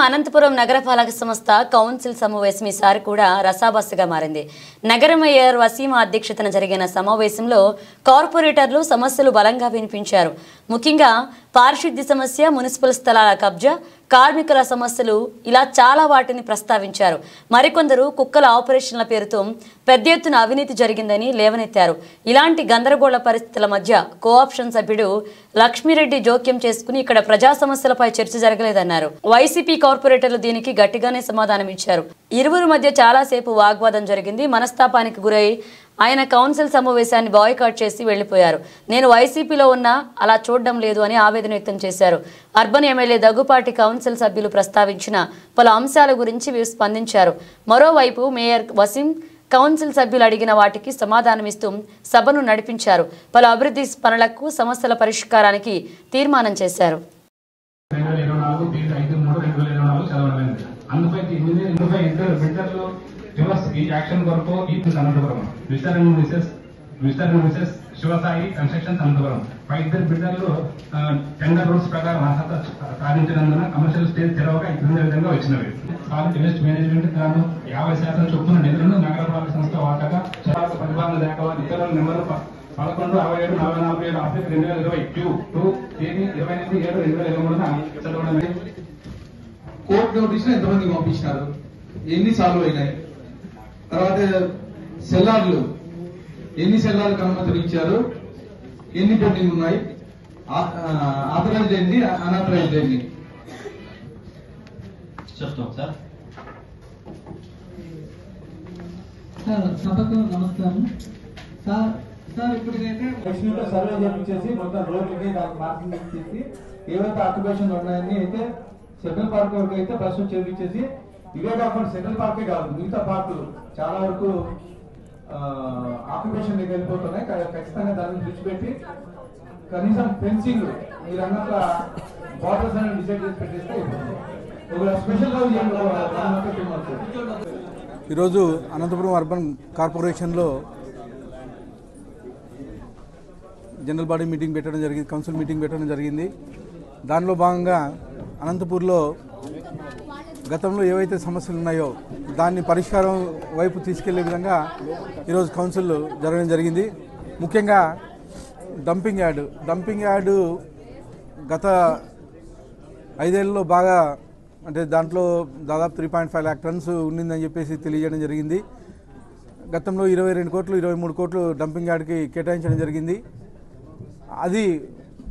అనంతపురం నగరపాలక సంస్థ కౌన్సిల్ సమావేశం ఈసారి కూడా రసాబస్సుగా మారింది. నగర మేయర్ వసీమా అధ్యక్షతన జరిగిన సమావేశంలో కార్పొరేటర్లు సమస్యలు బలంగా వినిపించారు. ముఖ్యంగా పారిశుద్ధ్య సమస్య, మున్సిపల్ స్థలాల కబ్జా, కార్మికుల సమస్యలు ఇలా చాలా వాటిని ప్రస్తావించారు. మరికొందరు కుక్కల ఆపరేషన్ల పేరుతో పెద్ద ఎత్తున అవినీతి జరిగిందని లేవనెత్తారు. ఇలాంటి గందరగోళ పరిస్థితుల మధ్య కోఆప్షన్ సభ్యుడు లక్ష్మీరెడ్డి జోక్యం చేసుకుని ఇక్కడ ప్రజా సమస్యలపై చర్చ జరగలేదన్నారు. వైసీపీ కార్పొరేటర్లు దీనికి గట్టిగానే సమాధానం ఇచ్చారు. ఇరువురు మధ్య చాలాసేపు వాగ్వాదం జరిగింది. మనస్తాపానికి గురై ఆయన కౌన్సిల్ సమావేశాన్ని బాయ్కాట్ చేసి వెళ్లిపోయారు. నేను వైసీపీలో ఉన్నా అలా చూడడం లేదు అని ఆవేదన వ్యక్తం చేశారు. అర్బన్ ఎమ్మెల్యే దగ్గుపాటి కౌన్సిల్ సభ్యులు ప్రస్తావించిన పలు అంశాల గురించి స్పందించారు. మరోవైపు మేయర్ వసీం కౌన్సిల్ సభ్యులు అడిగిన వాటికి సమాధానమిస్తూ సభను నడిపించారు. పలు అభివృద్ధి పనులకు, సమస్యల పరిష్కారానికి తీర్మానం చేశారు. యాక్షన్ కొరకు Anantapuram Mr Mrs Shivasai constructions Anantapuram ఇద్దరు బిల్డర్లు టెండర్ రూల్స్ ప్రకారం అర్హత సాధించినందున కమర్షియల్ స్టేజ్ తెరవక ఈ క్రింది విధంగా వచ్చినవి. సాలిడ్ వేస్ట్ మేనేజ్మెంట్ గాను 50% చొప్పున నిధులను నగరపాలక సంస్థ వాటగా పరిపాలన శాఖ ఇతరుల నెంబర్ 116744 ఆఫీస్ 2020 తేదీ 28/7/2023 చదవడం. కోర్టు నోటీసులు ఎంతమంది పంపించినారు, ఎన్ని సార్లు అయినాయి, తర్వాత సెల్లార్లు ఎన్ని సెల్లార్లకు అనుమతులు ఇచ్చారు, ఎన్ని పెండింగ్ ఉన్నాయి, ఆథరైజ్డ్ ఏంటి, అన్ఆథరైజ్డ్ ఏంటి చెప్తాం సార్. సభకు నమస్కారం సార్. ఇప్పటికైతే సర్వే చేపించేసి మొత్తం రోడ్లకి దానికి మార్కింగ్ చేసి ఏవైతే ఆక్యుపేషన్ ఉన్నాయని అయితే సెంట్రల్ పార్క్ వరకు అయితే ప్రస్తుతం చేపించేసి, ఇవే కాకుండా సెంట్రల్ పార్కే కాదు మిగతా పార్కులు చాలా వరకు ఆక్యుపేషన్ దగ్గర వెళ్ళిపోతున్నాయి. ఖచ్చితంగా దాన్ని దృష్టి పెట్టి కనీసం ఫెన్సింగ్ మీరు అన్నట్ల బార్డర్స్ అనేది డిసైడ్ చేసి పెట్టేస్తే ఒక స్పెషల్ ఈరోజు అనంతపురం అర్బన్ కార్పొరేషన్లో జనరల్ బాడీ మీటింగ్ పెట్టడం జరిగింది, కౌన్సిల్ మీటింగ్ పెట్టడం జరిగింది. దానిలో భాగంగా అనంతపూర్లో గతంలో ఏవైతే సమస్యలు ఉన్నాయో దాన్ని పరిష్కారం వైపు తీసుకెళ్లే విధంగా ఈరోజు కౌన్సిల్ జరగడం జరిగింది. ముఖ్యంగా డంపింగ్ యార్డు గత 5 ఏళ్లలో బాగా, అంటే దాంట్లో దాదాపు 3.5 lakh టన్స్ ఉండిందని చెప్పేసి తెలియజేయడం జరిగింది. గతంలో 22 కోట్లు 23 కోట్లు డంపింగ్ యార్డ్కి కేటాయించడం జరిగింది. అది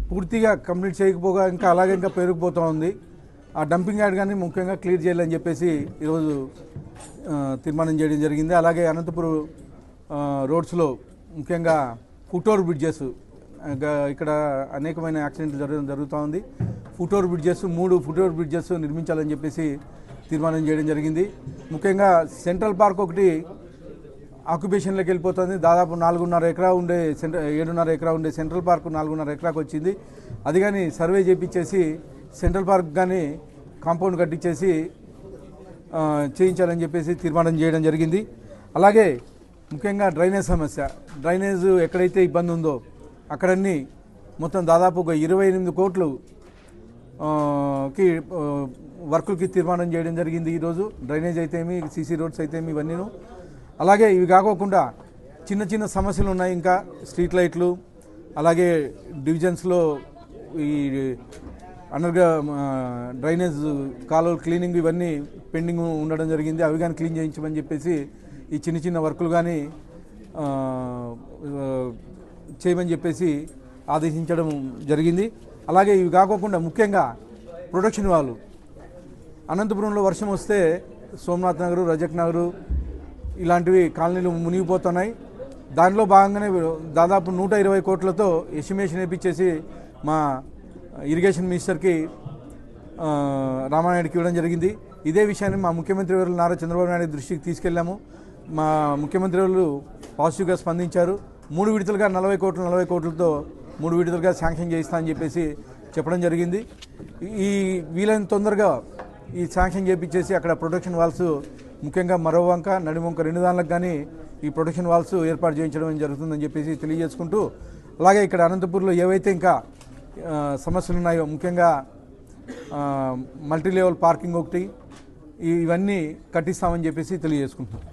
పూర్తిగా కంప్లీట్ చేయకపోగా ఇంకా అలాగే ఇంకా పెరిగిపోతూ ఉంది. ఆ డంపింగ్ యార్డ్ కానీ ముఖ్యంగా క్లియర్ చేయాలని చెప్పేసి ఈరోజు తీర్మానం చేయడం జరిగింది. అలాగే అనంతపురం రోడ్స్లో ముఖ్యంగా ఫుట్ఓవర్ బ్రిడ్జెస్, ఇక్కడ అనేకమైన యాక్సిడెంట్లు జరుగుతూ ఉంది. ఫుట్ఓవర్ బ్రిడ్జెస్ 3 ఫుట్ఓవర్ బ్రిడ్జెస్ నిర్మించాలని చెప్పేసి తీర్మానం చేయడం జరిగింది. ముఖ్యంగా సెంట్రల్ పార్క్ ఒకటి ఆక్యుపేషన్లోకి వెళ్ళిపోతుంది. దాదాపు 4.5 ఎకరా ఉండే 7.5 ఎకరా ఉండే సెంట్రల్ పార్క్ 4.5 ఎకరాకు వచ్చింది. అది కానీ సర్వే చేయించేసి సెంట్రల్ పార్క్ కానీ కాంపౌండ్ కట్టించేసి చేయించాలని చెప్పేసి తీర్మానం చేయడం జరిగింది. అలాగే ముఖ్యంగా డ్రైనేజ్ సమస్య, డ్రైనేజ్ ఎక్కడైతే ఇబ్బంది ఉందో అక్కడన్నీ మొత్తం దాదాపు ఒక 28 కోట్లు కి వర్కులకి తీర్మానం చేయడం జరిగింది. ఈరోజు డ్రైనేజ్ అయితేమి, సీసీ రోడ్స్ అయితేమి ఇవన్నీను. అలాగే ఇవి కాకోకుండా చిన్న చిన్న సమస్యలు ఉన్నాయి. ఇంకా స్ట్రీట్ లైట్లు, అలాగే డివిజన్స్లో ఈ డ్రైనేజ్ కాలువలు క్లీనింగ్ ఇవన్నీ పెండింగ్ ఉండడం జరిగింది. అవి కానీ క్లీన్ చేయించమని చెప్పేసి ఈ చిన్న చిన్న వర్కులు కానీ చేయమని చెప్పేసి ఆదేశించడం జరిగింది. అలాగే ఇవి కాకోకుండా ముఖ్యంగా ప్రొటెక్షన్ వాల్, అనంతపురంలో వర్షం వస్తే సోమనాథ్ నగరు, రజక్ నగరు ఇలాంటివి కాలనీలు మునిగిపోతున్నాయి. దానిలో భాగంగానే దాదాపు 120 కోట్లతో ఎస్టిమేషన్ వేయించేసి మా ఇరిగేషన్ మినిస్టర్కి రామానాయుడికి ఇవ్వడం జరిగింది. ఇదే విషయాన్ని మా ముఖ్యమంత్రి వర్యులు నారా చంద్రబాబు నాయుడు దృష్టికి తీసుకెళ్లాము. మా ముఖ్యమంత్రి వర్యులు పాజిటివ్గా స్పందించారు. 3 విడతలుగా 40 కోట్లతో 3 విడతలుగా శాంక్షన్ చేయిస్తా అని చెప్పేసి చెప్పడం జరిగింది. ఈ వీలైన తొందరగా ఈ శాంక్షన్ చేయించేసి అక్కడ ప్రొటెక్షన్ వాల్స్ ముఖ్యంగా మరో వంక, నడివంక 2 దానిలకు కానీ ఈ ప్రొటెక్షన్ వాల్స్ ఏర్పాటు చేయించడం జరుగుతుందని చెప్పేసి తెలియజేసుకుంటూ, అలాగే ఇక్కడ అనంతపూర్లో ఏవైతే ఇంకా సమస్యలు ఉన్నాయో ముఖ్యంగా మల్టీ లెవెల్ పార్కింగ్ ఒకటి, ఇవన్నీ కట్టిస్తామని చెప్పేసి తెలియజేసుకుంటున్నాం.